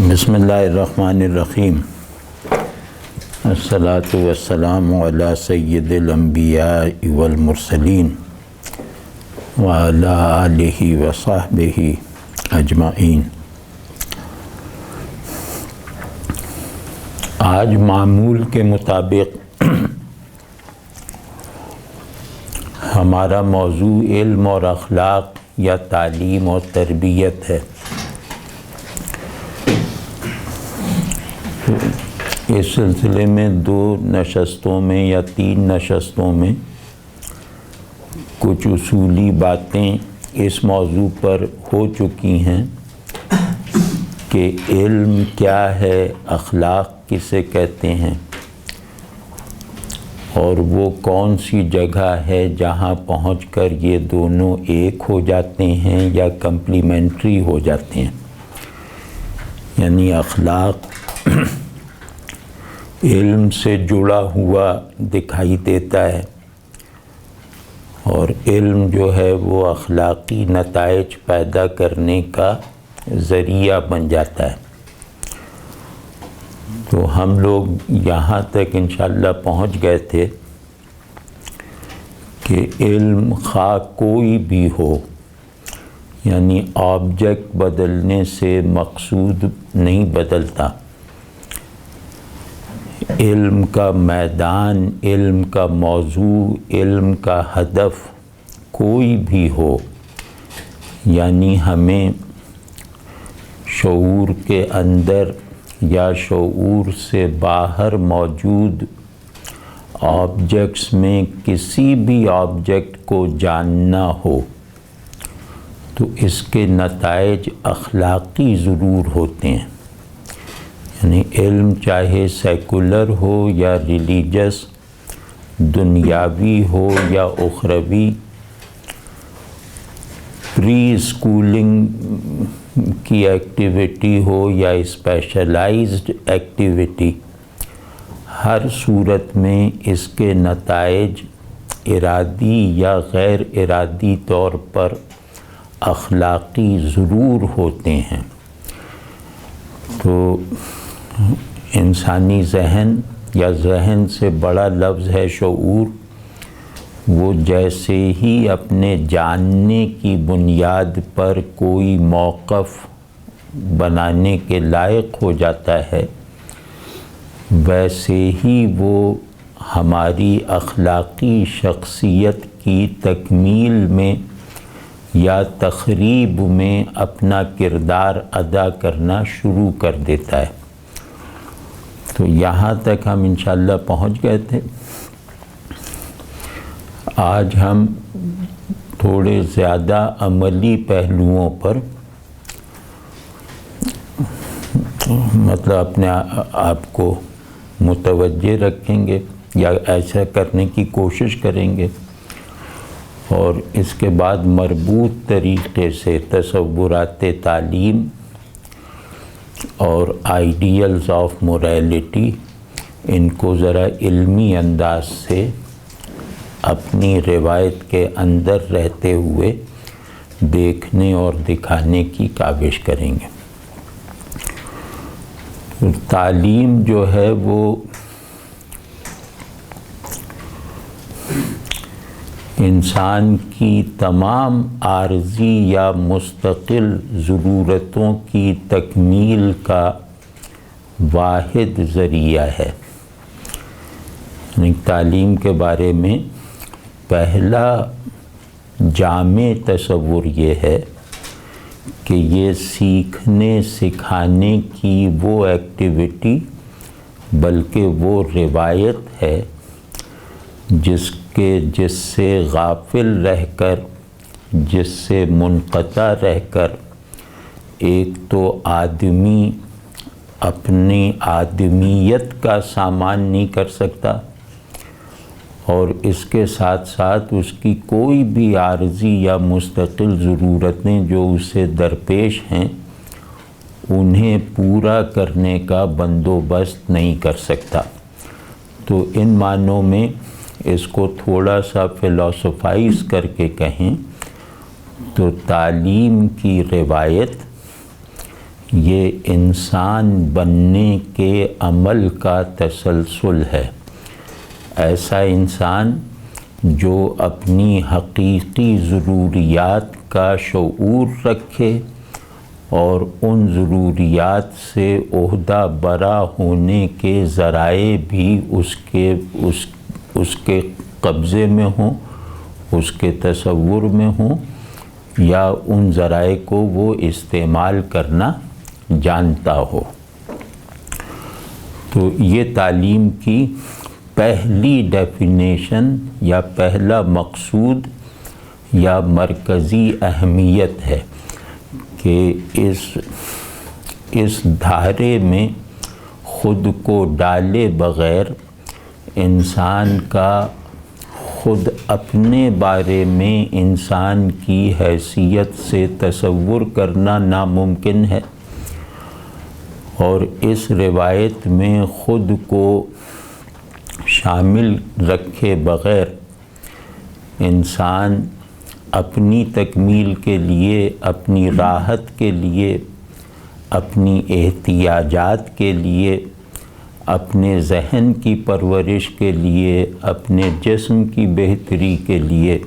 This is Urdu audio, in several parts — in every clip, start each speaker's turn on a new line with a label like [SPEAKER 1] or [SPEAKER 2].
[SPEAKER 1] بسم اللہ الرحمن الرحیم الصلاۃ والسلام علی سید الانبیاء والمرسلین وعلی آلہ وصحبہ اجمعین۔ آج معمول کے مطابق ہمارا موضوع علم اور اخلاق یا تعلیم اور تربیت ہے۔ اس سلسلے میں 2 نشستوں میں یا 3 نشستوں میں کچھ اصولی باتیں اس موضوع پر ہو چکی ہیں کہ علم کیا ہے، اخلاق کسے کہتے ہیں، اور وہ کون سی جگہ ہے جہاں پہنچ کر یہ دونوں ایک ہو جاتے ہیں یا کمپلیمنٹری ہو جاتے ہیں۔ یعنی اخلاق علم سے جڑا ہوا دکھائی دیتا ہے اور علم جو ہے وہ اخلاقی نتائج پیدا کرنے کا ذریعہ بن جاتا ہے۔ تو ہم لوگ یہاں تک انشاءاللہ پہنچ گئے تھے کہ علم خواہ کوئی بھی ہو، یعنی آبجیکٹ بدلنے سے مقصود نہیں بدلتا۔ علم کا میدان، علم کا موضوع، علم کا ہدف کوئی بھی ہو، یعنی ہمیں شعور کے اندر یا شعور سے باہر موجود آبجیکٹس میں کسی بھی آبجیکٹ کو جاننا ہو تو اس کے نتائج اخلاقی ضرور ہوتے ہیں۔ یعنی علم چاہے سیکولر ہو یا ریلیجس، دنیاوی ہو یا اخروی، پری اسکولنگ کی ایکٹیویٹی ہو یا اسپیشلائزڈ ایکٹیویٹی، ہر صورت میں اس کے نتائج ارادی یا غیر ارادی طور پر اخلاقی ضرور ہوتے ہیں۔ تو انسانی ذہن یا ذہن سے بڑا لفظ ہے شعور، وہ جیسے ہی اپنے جاننے کی بنیاد پر کوئی موقف بنانے کے لائق ہو جاتا ہے، ویسے ہی وہ ہماری اخلاقی شخصیت کی تکمیل میں یا تخریب میں اپنا کردار ادا کرنا شروع کر دیتا ہے۔ تو یہاں تک ہم انشاءاللہ پہنچ گئے تھے۔ آج ہم تھوڑے زیادہ عملی پہلوؤں پر مطلب اپنے آپ کو متوجہ رکھیں گے یا ایسا کرنے کی کوشش کریں گے، اور اس کے بعد مربوط طریقے سے تصورات تعلیم اور آئیڈیلز آف موریلٹی، ان کو ذرا علمی انداز سے اپنی روایت کے اندر رہتے ہوئے دیکھنے اور دکھانے کی کاوش کریں گے۔ تعلیم جو ہے وہ انسان کی تمام عارضی یا مستقل ضرورتوں کی تکمیل کا واحد ذریعہ ہے۔ یعنی تعلیم کے بارے میں پہلا جامع تصور یہ ہے کہ یہ سیکھنے سکھانے کی وہ ایکٹیویٹی بلکہ وہ روایت ہے جس سے غافل رہ کر، جس سے منقطع رہ کر ایک تو آدمی اپنی آدمیت کا سامان نہیں کر سکتا، اور اس کے ساتھ ساتھ اس کی کوئی بھی عارضی یا مستقل ضرورتیں جو اسے درپیش ہیں انہیں پورا کرنے کا بندوبست نہیں کر سکتا۔ تو ان معنوں میں اس کو تھوڑا سا فلسفائز کر کے کہیں تو تعلیم کی روایت یہ انسان بننے کے عمل کا تسلسل ہے۔ ایسا انسان جو اپنی حقیقی ضروریات کا شعور رکھے اور ان ضروریات سے عہدہ برا ہونے کے ذرائع بھی اس کے قبضے میں ہوں، اس کے تصور میں ہوں، یا ان ذرائع کو وہ استعمال کرنا جانتا ہو۔ تو یہ تعلیم کی پہلی ڈیفینیشن یا پہلا مقصود یا مرکزی اہمیت ہے کہ اس دھارے میں خود کو ڈالے بغیر انسان کا خود اپنے بارے میں انسان کی حیثیت سے تصور کرنا ناممکن ہے، اور اس روایت میں خود کو شامل رکھے بغیر انسان اپنی تکمیل کے لیے، اپنی راحت کے لیے، اپنی احتیاجات کے لیے، اپنے ذہن کی پرورش کے لیے، اپنے جسم کی بہتری کے لیے،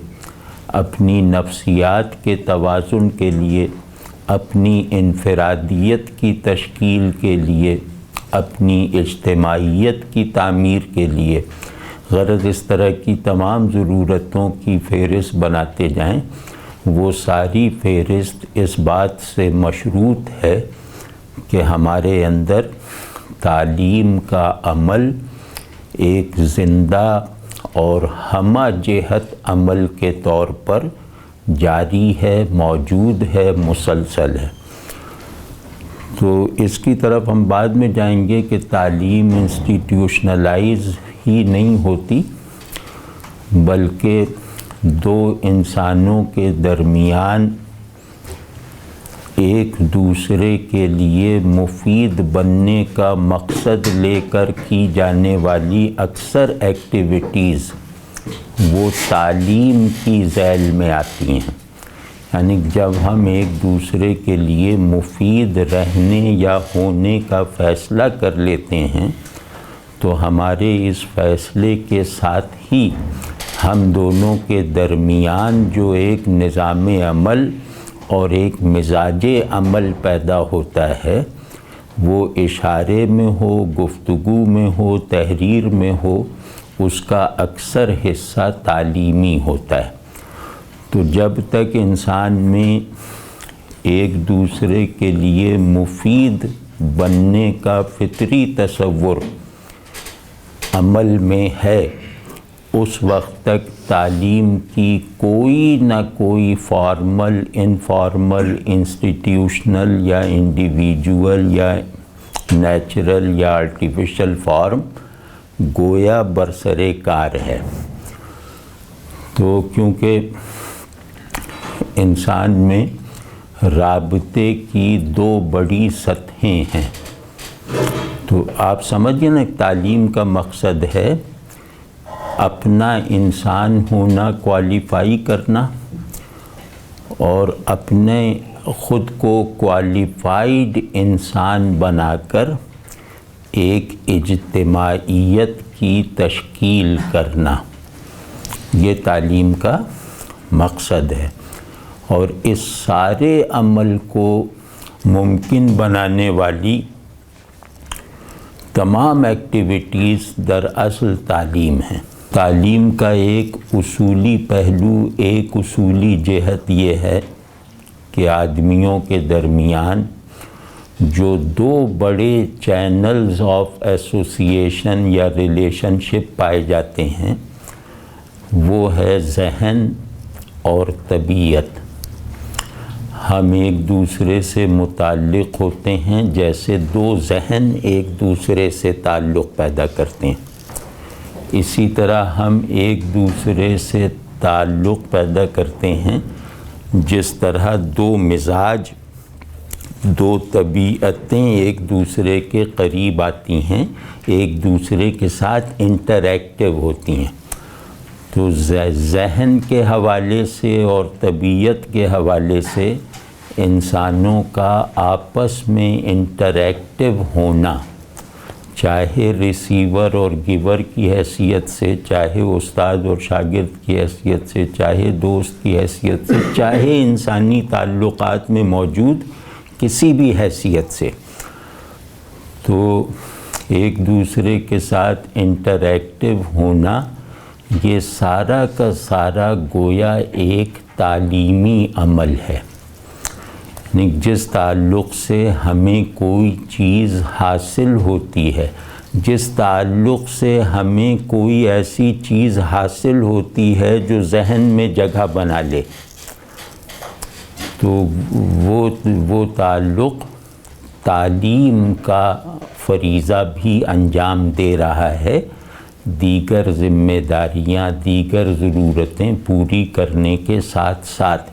[SPEAKER 1] اپنی نفسیات کے توازن کے لیے، اپنی انفرادیت کی تشکیل کے لیے، اپنی اجتماعیت کی تعمیر کے لیے، غرض اس طرح کی تمام ضرورتوں کی فہرست بناتے جائیں، وہ ساری فہرست اس بات سے مشروط ہے کہ ہمارے اندر تعلیم کا عمل ایک زندہ اور ہمہ جہت عمل کے طور پر جاری ہے، موجود ہے، مسلسل ہے۔ تو اس کی طرف ہم بعد میں جائیں گے کہ تعلیم انسٹیٹیوشنلائز ہی نہیں ہوتی، بلکہ دو انسانوں کے درمیان ایک دوسرے کے لیے مفید بننے کا مقصد لے کر کی جانے والی اکثر ایکٹیویٹیز وہ تعلیم کی ذیل میں آتی ہیں۔ یعنی جب ہم ایک دوسرے کے لیے مفید رہنے یا ہونے کا فیصلہ کر لیتے ہیں تو ہمارے اس فیصلے کے ساتھ ہی ہم دونوں کے درمیان جو ایک نظام عمل اور ایک مزاج عمل پیدا ہوتا ہے، وہ اشارے میں ہو، گفتگو میں ہو، تحریر میں ہو، اس کا اکثر حصہ تعلیمی ہوتا ہے۔ تو جب تک انسان میں ایک دوسرے کے لیے مفید بننے کا فطری تصور عمل میں ہے، اس وقت تک تعلیم کی کوئی نہ کوئی فارمل، انفارمل، انسٹیٹیوشنل یا انڈیویجول یا نیچرل یا آرٹیفیشل فارم گویا برسرے کار ہے۔ تو کیونکہ انسان میں رابطے کی دو بڑی سطحیں ہیں، تو آپ سمجھیں نا، تعلیم کا مقصد ہے اپنا انسان ہونا کوالیفائی کرنا اور اپنے خود کو کوالیفائیڈ انسان بنا کر ایک اجتماعیت کی تشکیل کرنا، یہ تعلیم کا مقصد ہے۔ اور اس سارے عمل کو ممکن بنانے والی تمام ایکٹیویٹیز دراصل تعلیم ہیں۔ تعلیم کا ایک اصولی پہلو، ایک اصولی جہت یہ ہے کہ آدمیوں کے درمیان جو دو بڑے چینلز آف ایسوسیشن یا ریلیشن شپ پائے جاتے ہیں، وہ ہے ذہن اور طبیعت۔ ہم ایک دوسرے سے متعلق ہوتے ہیں جیسے دو ذہن ایک دوسرے سے تعلق پیدا کرتے ہیں، اسی طرح ہم ایک دوسرے سے تعلق پیدا کرتے ہیں جس طرح دو مزاج، دو طبیعتیں ایک دوسرے کے قریب آتی ہیں، ایک دوسرے کے ساتھ انٹریکٹیو ہوتی ہیں۔ تو ذہن کے حوالے سے اور طبیعت کے حوالے سے انسانوں کا آپس میں انٹریکٹیو ہونا، چاہے ریسیور اور گیور کی حیثیت سے، چاہے استاد اور شاگرد کی حیثیت سے، چاہے دوست کی حیثیت سے، چاہے انسانی تعلقات میں موجود کسی بھی حیثیت سے، تو ایک دوسرے کے ساتھ انٹریکٹیو ہونا، یہ سارا کا سارا گویا ایک تعلیمی عمل ہے۔ جس تعلق سے ہمیں کوئی چیز حاصل ہوتی ہے، جس تعلق سے ہمیں کوئی ایسی چیز حاصل ہوتی ہے جو ذہن میں جگہ بنا لے، تو وہ تعلق تعلیم کا فریضہ بھی انجام دے رہا ہے، دیگر ذمہ داریاں، دیگر ضرورتیں پوری کرنے کے ساتھ ساتھ۔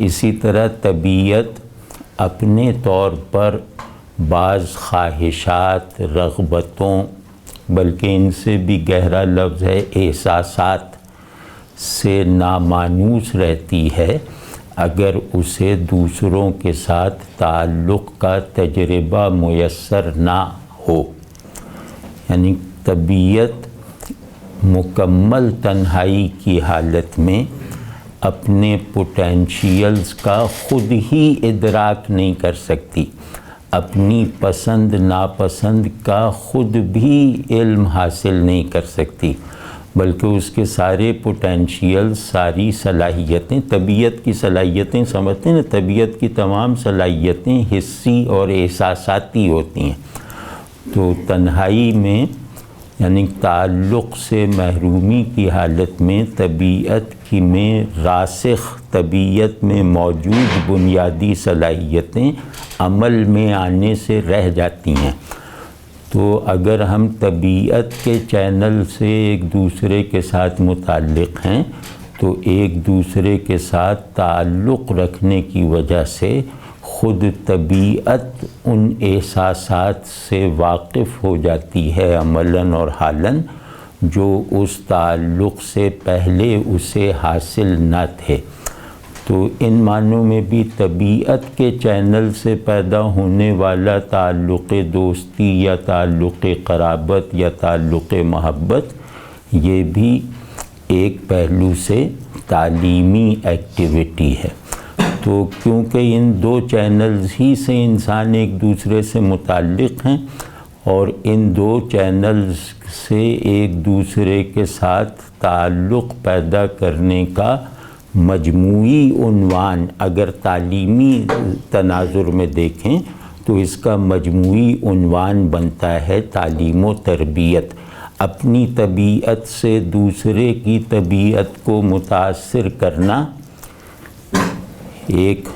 [SPEAKER 1] اسی طرح طبیعت اپنے طور پر بعض خواہشات، رغبتوں، بلکہ ان سے بھی گہرا لفظ ہے احساسات سے نامانوس رہتی ہے اگر اسے دوسروں کے ساتھ تعلق کا تجربہ میسر نہ ہو۔ یعنی طبیعت مکمل تنہائی کی حالت میں اپنے پوٹینشیلز کا خود ہی ادراک نہیں کر سکتی، اپنی پسند ناپسند کا خود بھی علم حاصل نہیں کر سکتی، بلکہ اس کے سارے پوٹینشیلز، ساری صلاحیتیں، طبیعت کی صلاحیتیں سمجھتے ہیں نا، طبیعت کی تمام صلاحیتیں حسی اور احساساتی ہوتی ہیں۔ تو تنہائی میں یعنی تعلق سے محرومی کی حالت میں طبیعت کی میں راسخ، طبیعت میں موجود بنیادی صلاحیتیں عمل میں آنے سے رہ جاتی ہیں۔ تو اگر ہم طبیعت کے چینل سے ایک دوسرے کے ساتھ متعلق ہیں تو ایک دوسرے کے ساتھ تعلق رکھنے کی وجہ سے خود طبیعت ان احساسات سے واقف ہو جاتی ہے عملاً اور حالاً، جو اس تعلق سے پہلے اسے حاصل نہ تھے۔ تو ان معنوں میں بھی طبیعت کے چینل سے پیدا ہونے والا تعلق دوستی یا تعلق قرابت یا تعلق محبت، یہ بھی ایک پہلو سے تعلیمی ایکٹیویٹی ہے۔ تو کیونکہ ان دو چینلز ہی سے انسان ایک دوسرے سے متعلق ہیں، اور ان دو چینلز سے ایک دوسرے کے ساتھ تعلق پیدا کرنے کا مجموعی عنوان اگر تعلیمی تناظر میں دیکھیں تو اس کا مجموعی عنوان بنتا ہے تعلیم و تربیت۔ اپنی طبیعت سے دوسرے کی طبیعت کو متاثر کرنا ایک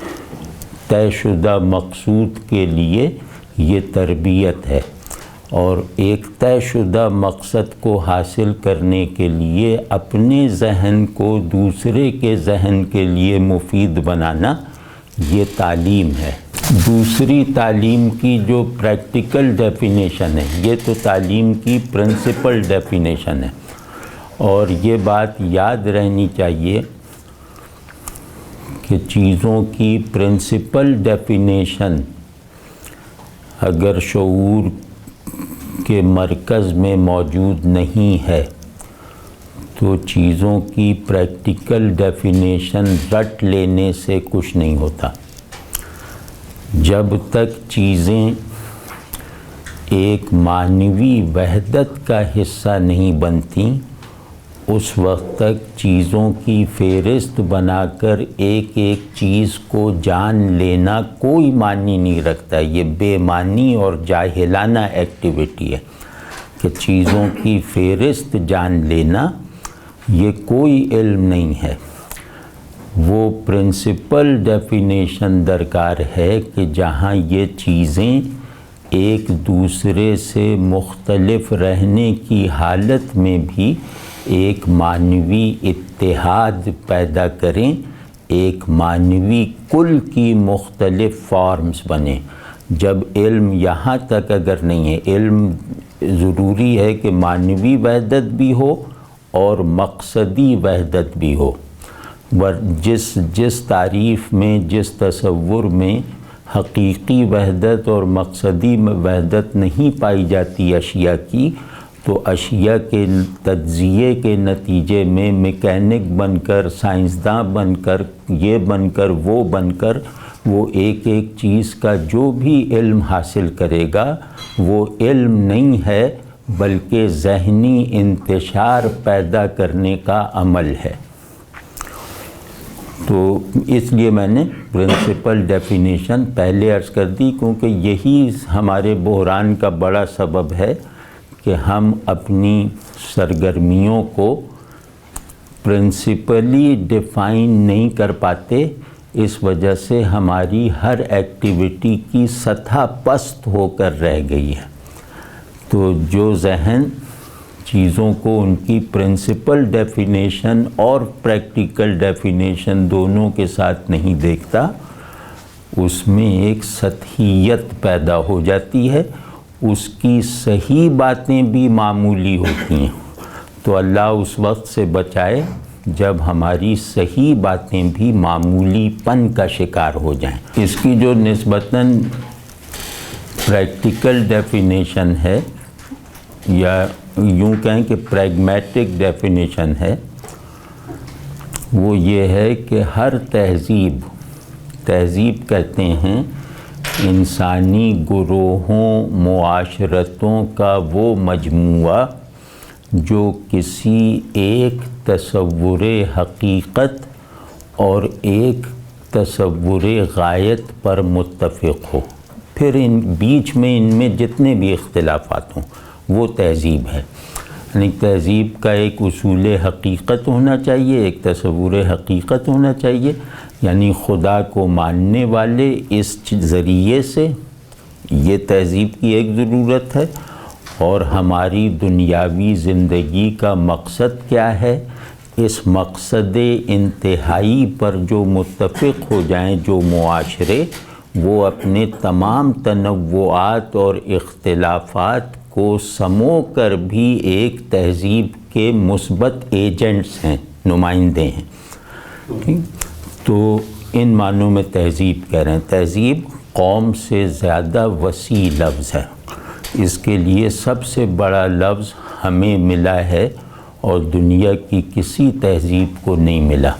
[SPEAKER 1] طے شدہ مقصود کے لیے یہ تربیت ہے، اور ایک طے شدہ مقصد کو حاصل کرنے کے لیے اپنے ذہن کو دوسرے کے ذہن کے لیے مفید بنانا یہ تعلیم ہے۔ دوسری تعلیم کی جو پریکٹیکل ڈیفینیشن ہے، یہ تو تعلیم کی پرنسپل ڈیفینیشن ہے، اور یہ بات یاد رہنی چاہیے کہ چیزوں کی پرنسپل ڈیفینیشن اگر شعور کے مرکز میں موجود نہیں ہے تو چیزوں کی پریکٹیکل ڈیفینیشن رٹ لینے سے کچھ نہیں ہوتا۔ جب تک چیزیں ایک معنوی وحدت کا حصہ نہیں بنتی، اس وقت تک چیزوں کی فہرست بنا کر ایک ایک چیز کو جان لینا کوئی معنی نہیں رکھتا۔ یہ بے معنی اور جاہلانہ ایکٹیویٹی ہے کہ چیزوں کی فہرست جان لینا یہ کوئی علم نہیں ہے۔ وہ پرنسپل ڈیفینیشن درکار ہے کہ جہاں یہ چیزیں ایک دوسرے سے مختلف رہنے کی حالت میں بھی ایک معنوی اتحاد پیدا کریں، ایک معنوی کل کی مختلف فارمز بنیں۔ جب علم یہاں تک اگر نہیں ہے، علم ضروری ہے کہ معنوی وحدت بھی ہو اور مقصدی وحدت بھی ہو۔ جس تعریف میں، جس تصور میں حقیقی وحدت اور مقصدی وحدت نہیں پائی جاتی اشیاء کی، تو اشیاء کے تجزیے کے نتیجے میں میکینک بن کر، سائنسداں بن کر، یہ بن کر، وہ بن کر، وہ ایک ایک چیز کا جو بھی علم حاصل کرے گا وہ علم نہیں ہے بلکہ ذہنی انتشار پیدا کرنے کا عمل ہے۔ تو اس لیے میں نے پرنسپل ڈیفینیشن پہلے عرض کر دی، کیونکہ یہی ہمارے بحران کا بڑا سبب ہے کہ ہم اپنی سرگرمیوں کو پرنسپلی ڈیفائن نہیں کر پاتے، اس وجہ سے ہماری ہر ایکٹیویٹی کی سطح پست ہو کر رہ گئی ہے۔ تو جو ذہن چیزوں کو ان کی پرنسپل ڈیفینیشن اور پریکٹیکل ڈیفینیشن دونوں کے ساتھ نہیں دیکھتا، اس میں ایک سطحیت پیدا ہو جاتی ہے، اس کی صحیح باتیں بھی معمولی ہوتی ہیں۔ تو اللہ اس وقت سے بچائے جب ہماری صحیح باتیں بھی معمولی پن کا شکار ہو جائیں۔ اس کی جو نسبتاً پریکٹیکل ڈیفینیشن ہے، یا یوں کہیں کہ پریگمیٹک ڈیفینیشن ہے، وہ یہ ہے کہ ہر تہذیب کہتے ہیں انسانی گروہوں، معاشرتوں کا وہ مجموعہ جو کسی ایک تصور حقیقت اور ایک تصور غایت پر متفق ہو، پھر بیچ میں ان میں جتنے بھی اختلافات ہوں وہ تہذیب ہے۔ یعنی تہذیب کا ایک اصول حقیقت ہونا چاہیے، ایک تصور حقیقت ہونا چاہیے، یعنی خدا کو ماننے والے اس ذریعے سے، یہ تہذیب کی ایک ضرورت ہے۔ اور ہماری دنیاوی زندگی کا مقصد کیا ہے، اس مقصد انتہائی پر جو متفق ہو جائیں جو معاشرے، وہ اپنے تمام تنوعات اور اختلافات کو سمو کر بھی ایک تہذیب کے مثبت ایجنٹس ہیں، نمائندے ہیں۔ تو ان معنوں میں تہذیب کہہ رہے ہیں۔ تہذیب قوم سے زیادہ وسیع لفظ ہے، اس کے لیے سب سے بڑا لفظ ہمیں ملا ہے اور دنیا کی کسی تہذیب کو نہیں ملا،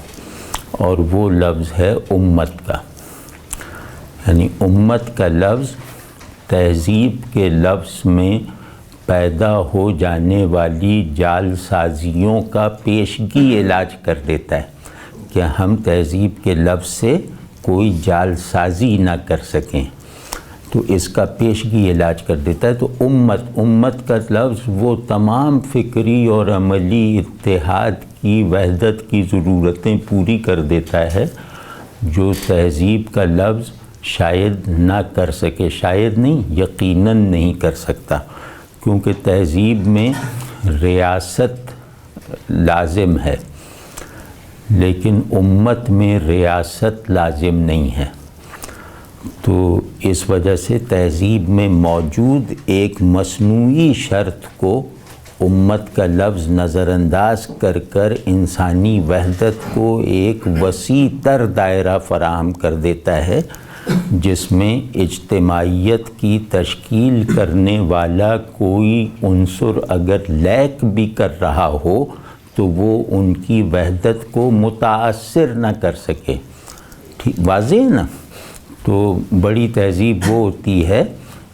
[SPEAKER 1] اور وہ لفظ ہے امت کا۔ یعنی امت کا لفظ تہذیب کے لفظ میں پیدا ہو جانے والی جال سازیوں کا پیشگی علاج کر دیتا ہے کہ ہم تہذیب کے لفظ سے کوئی جال سازی نہ کر سکیں، تو اس کا پیشگی علاج کر دیتا ہے۔ تو امت کا لفظ وہ تمام فکری اور عملی اتحاد کی، وحدت کی ضرورتیں پوری کر دیتا ہے جو تہذیب کا لفظ شاید نہ کر سکے، شاید نہیں، یقیناً نہیں کر سکتا، کیونکہ تہذیب میں ریاست لازم ہے لیکن امت میں ریاست لازم نہیں ہے۔ تو اس وجہ سے تہذیب میں موجود ایک مصنوعی شرط کو امت کا لفظ نظر انداز کر کر انسانی وحدت کو ایک وسیع تر دائرہ فراہم کر دیتا ہے، جس میں اجتماعیت کی تشکیل کرنے والا کوئی عنصر اگر لیک بھی کر رہا ہو تو وہ ان کی وحدت کو متاثر نہ کر سکے۔ ٹھیک واضح ہے نا؟ تو بڑی تہذیب وہ ہوتی ہے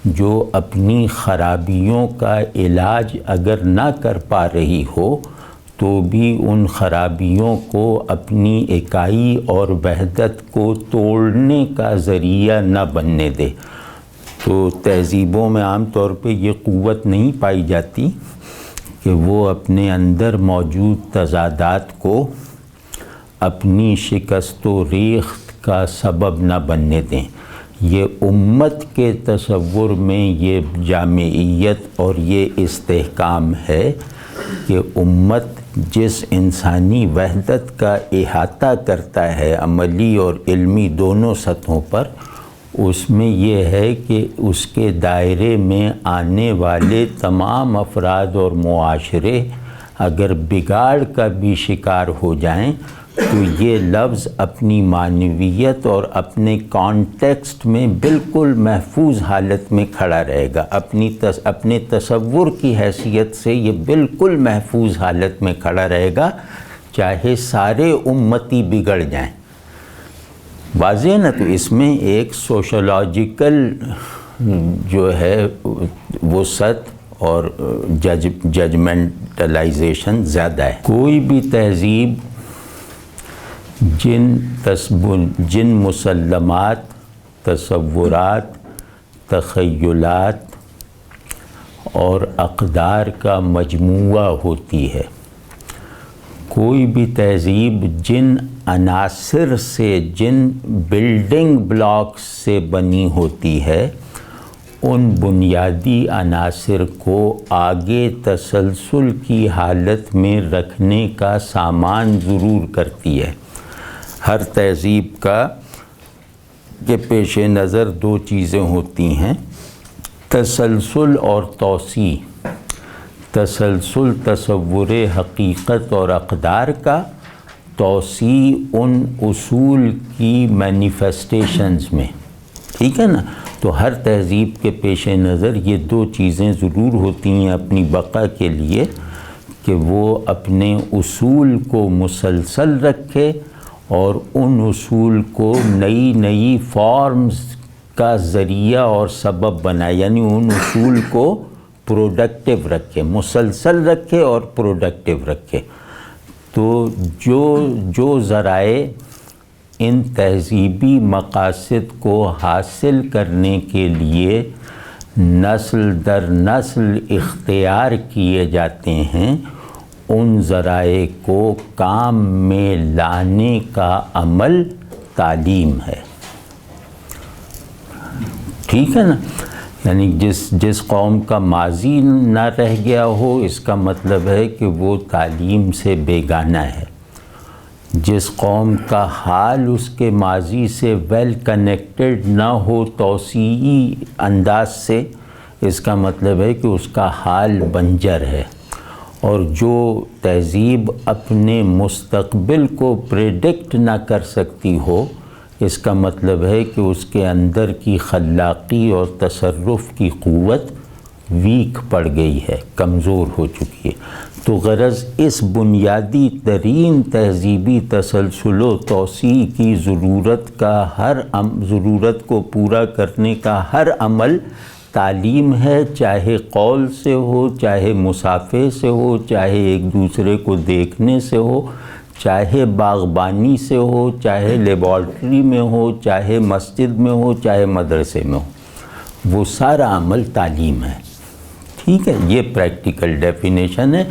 [SPEAKER 1] جو اپنی خرابیوں کا علاج اگر نہ کر پا رہی ہو تو بھی ان خرابیوں کو اپنی اکائی اور وحدت کو توڑنے کا ذریعہ نہ بننے دے۔ تو تہذیبوں میں عام طور پہ یہ قوت نہیں پائی جاتی کہ وہ اپنے اندر موجود تضادات کو اپنی شکست و ریخت کا سبب نہ بننے دیں۔ یہ امت کے تصور میں یہ جامعیت اور یہ استحکام ہے کہ امت جس انسانی وحدت کا احاطہ کرتا ہے عملی اور علمی دونوں سطحوں پر، اس میں یہ ہے کہ اس کے دائرے میں آنے والے تمام افراد اور معاشرے اگر بگاڑ کا بھی شکار ہو جائیں تو یہ لفظ اپنی معنویت اور اپنے کانٹیکسٹ میں بالکل محفوظ حالت میں کھڑا رہے گا، اپنے تصور کی حیثیت سے یہ بالکل محفوظ حالت میں کھڑا رہے گا، چاہے سارے امتی بگڑ جائیں۔ واضح ہے نا؟ تو اس میں ایک سوشولوجیکل جو ہے وسعت اور ججمنٹلائزیشن زیادہ ہے۔ کوئی بھی تہذیب جن مسلمات، تصورات، تخیلات اور اقدار کا مجموعہ ہوتی ہے، کوئی بھی تہذیب جن عناصر سے، جن بلڈنگ بلاکس سے بنی ہوتی ہے، ان بنیادی عناصر کو آگے تسلسل کی حالت میں رکھنے کا سامان ضرور کرتی ہے۔ ہر تہذیب کا کے پیش نظر دو چیزیں ہوتی ہیں، تسلسل اور توسیع۔ تسلسل تصور حقیقت اور اقدار کا، توسیع ان اصول کی مینیفیسٹیشنز میں، ٹھیک ہے نا؟ تو ہر تہذیب کے پیش نظر یہ دو چیزیں ضرور ہوتی ہیں اپنی بقا کے لیے، کہ وہ اپنے اصول کو مسلسل رکھے اور ان اصول کو نئی فارمز کا ذریعہ اور سبب بنائے، یعنی ان اصول کو پروڈکٹیو رکھے، مسلسل رکھے اور پروڈکٹیو رکھے۔ تو جو ذرائع ان تہذیبی مقاصد کو حاصل کرنے کے لیے نسل در نسل اختیار کیے جاتے ہیں، ان ذرائع کو کام میں لانے کا عمل تعلیم ہے، ٹھیک ہے نا؟ یعنی جس قوم کا ماضی نہ رہ گیا ہو، اس کا مطلب ہے کہ وہ تعلیم سے بیگانہ ہے۔ جس قوم کا حال اس کے ماضی سے ویل کنیکٹڈ نہ ہو توسیعی انداز سے، اس کا مطلب ہے کہ اس کا حال بنجر ہے۔ اور جو تہذیب اپنے مستقبل کو پریڈکٹ نہ کر سکتی ہو، اس کا مطلب ہے کہ اس کے اندر کی خلاقی اور تصرف کی قوت ویک پڑ گئی ہے، کمزور ہو چکی ہے۔ تو غرض اس بنیادی ترین تہذیبی تسلسل و توسیع کی ضرورت کو پورا کرنے کا ہر عمل تعلیم ہے، چاہے قول سے ہو، چاہے مصافحے سے ہو، چاہے ایک دوسرے کو دیکھنے سے ہو، چاہے باغبانی سے ہو، چاہے لیبارٹری میں ہو، چاہے مسجد میں ہو، چاہے مدرسے میں ہو، وہ سارا عمل تعلیم ہے، ٹھیک ہے؟ یہ پریکٹیکل ڈیفینیشن ہے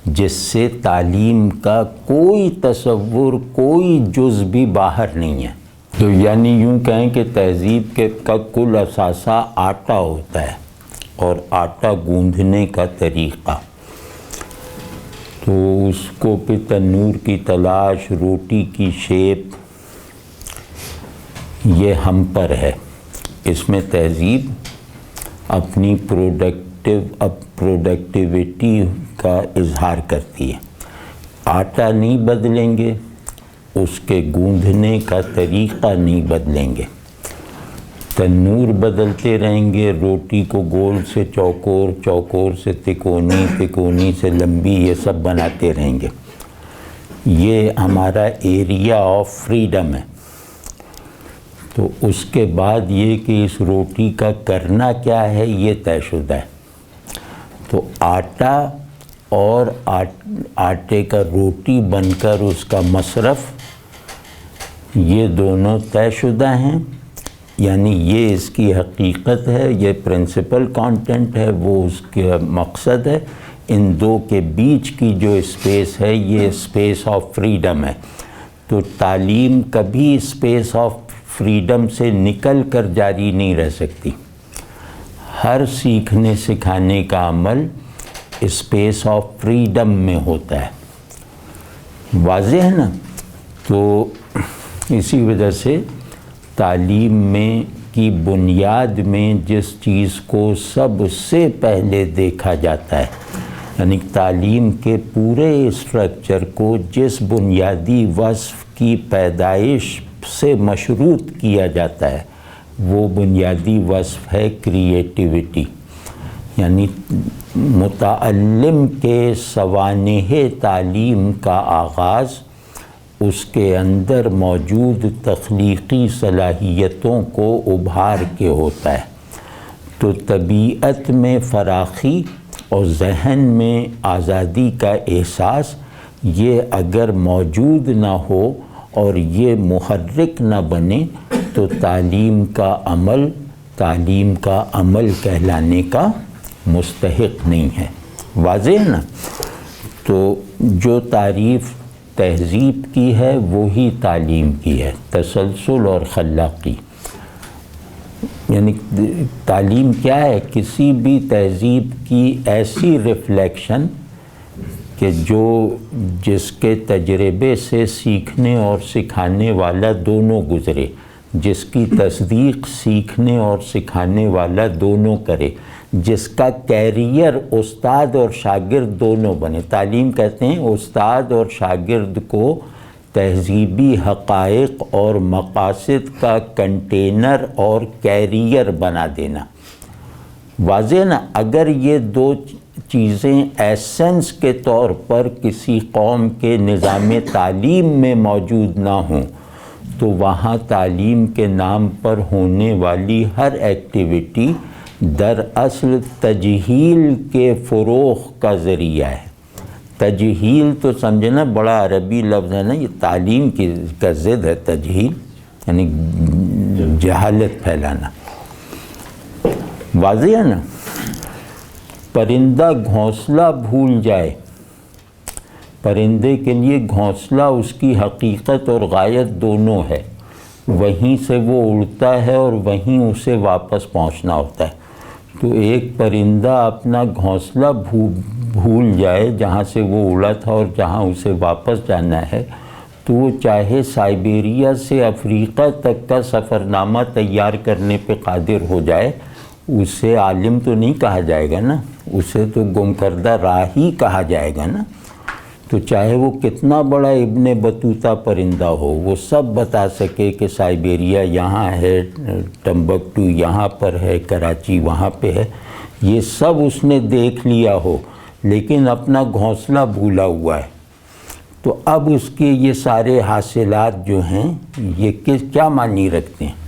[SPEAKER 1] جس سے تعلیم کا کوئی تصور، کوئی جز بھی باہر نہیں ہے۔ تو یعنی یوں کہیں کہ تہذیب کا کل اثاثہ آٹا ہوتا ہے اور آٹا گوندھنے کا طریقہ، تو اس کو پہ تنور کی تلاش، روٹی کی شیپ، یہ ہم پر ہے۔ اس میں تہذیب اپنی پروڈکٹیویٹی کا اظہار کرتی ہے۔ آٹا نہیں بدلیں گے، اس کے گوندھنے کا طریقہ نہیں بدلیں گے، تنور بدلتے رہیں گے، روٹی کو گول سے چوکور، چوکور سے تکونی، تکونی سے لمبی، یہ سب بناتے رہیں گے۔ یہ ہمارا ایریا آف فریڈم ہے۔ تو اس کے بعد یہ کہ اس روٹی کا کرنا کیا ہے، یہ طے شدہ ہے۔ تو آٹا اور آٹے کا روٹی بن کر اس کا مصرف، یہ دونوں طے شدہ ہیں، یعنی یہ اس کی حقیقت ہے، یہ پرنسپل کانٹینٹ ہے، وہ اس کا مقصد ہے۔ ان دو کے بیچ کی جو اسپیس ہے، یہ اسپیس آف فریڈم ہے۔ تو تعلیم کبھی اسپیس آف فریڈم سے نکل کر جاری نہیں رہ سکتی۔ ہر سیکھنے سکھانے کا عمل اسپیس آف فریڈم میں ہوتا ہے، واضح ہے نا؟ تو اسی وجہ سے تعلیم میں کی بنیاد میں جس چیز کو سب سے پہلے دیکھا جاتا ہے، یعنی تعلیم کے پورے اسٹرکچر کو جس بنیادی وصف کی پیدائش سے مشروط کیا جاتا ہے وہ بنیادی وصف ہے کریٹیوٹی. یعنی متعلم کے سوانح تعلیم کا آغاز اس کے اندر موجود تخلیقی صلاحیتوں کو ابھار کے ہوتا ہے. تو طبیعت میں فراخی اور ذہن میں آزادی کا احساس یہ اگر موجود نہ ہو اور یہ محرک نہ بنے تو تعلیم کا عمل کہلانے کا مستحق نہیں ہے. واضح ہے نا؟ تو جو تعریف تہذیب کی ہے وہی تعلیم کی ہے، تسلسل اور خلاقی. یعنی تعلیم کیا ہے؟ کسی بھی تہذیب کی ایسی ریفلیکشن کہ جس کے تجربے سے سیکھنے اور سکھانے والا دونوں گزرے، جس کی تصدیق سیکھنے اور سکھانے والا دونوں کرے، جس کا کیریئر استاد اور شاگرد دونوں بنے. تعلیم کہتے ہیں استاد اور شاگرد کو تہذیبی حقائق اور مقاصد کا کنٹینر اور کیریئر بنا دینا. واضح نا؟ اگر یہ دو چیزیں ایسنس کے طور پر کسی قوم کے نظام تعلیم میں موجود نہ ہوں تو وہاں تعلیم کے نام پر ہونے والی ہر ایکٹیویٹی دراصل تجہیل کے فروغ کا ذریعہ ہے. تجہیل تو سمجھنا بڑا عربی لفظ ہے نا، یہ تعلیم کا ضد ہے تجہیل، یعنی جہالت پھیلانا. واضح ہے نا؟ پرندہ گھونسلہ بھول جائے، پرندے کے لیے گھونسلہ اس کی حقیقت اور غایت دونوں ہے. وہیں سے وہ اڑتا ہے اور وہیں اسے واپس پہنچنا ہوتا ہے. تو ایک پرندہ اپنا گھونسلہ بھول جائے جہاں سے وہ اڑا تھا اور جہاں اسے واپس جانا ہے، تو وہ چاہے سائبیریا سے افریقہ تک کا سفرنامہ تیار کرنے پہ قادر ہو جائے، اسے عالم تو نہیں کہا جائے گا نا، اسے تو گم کردہ راہی کہا جائے گا نا. تو چاہے وہ کتنا بڑا ابن بطوطہ پرندہ ہو، وہ سب بتا سکے کہ سائبیریا یہاں ہے، ٹمبکٹو یہاں پر ہے، کراچی وہاں پہ ہے، یہ سب اس نے دیکھ لیا ہو، لیکن اپنا گھونسلہ بھولا ہوا ہے. تو اب اس کے یہ سارے حاصلات جو ہیں یہ کیا معنی رکھتے ہیں؟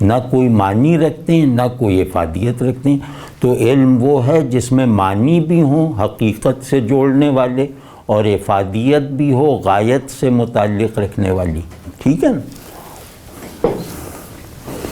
[SPEAKER 1] نہ کوئی معنی رکھتے ہیں، نہ کوئی افادیت رکھتے ہیں. تو علم وہ ہے جس میں معنی بھی ہوں حقیقت سے جوڑنے والے اور افادیت بھی ہو غایت سے متعلق رکھنے والی. ٹھیک ہے نا؟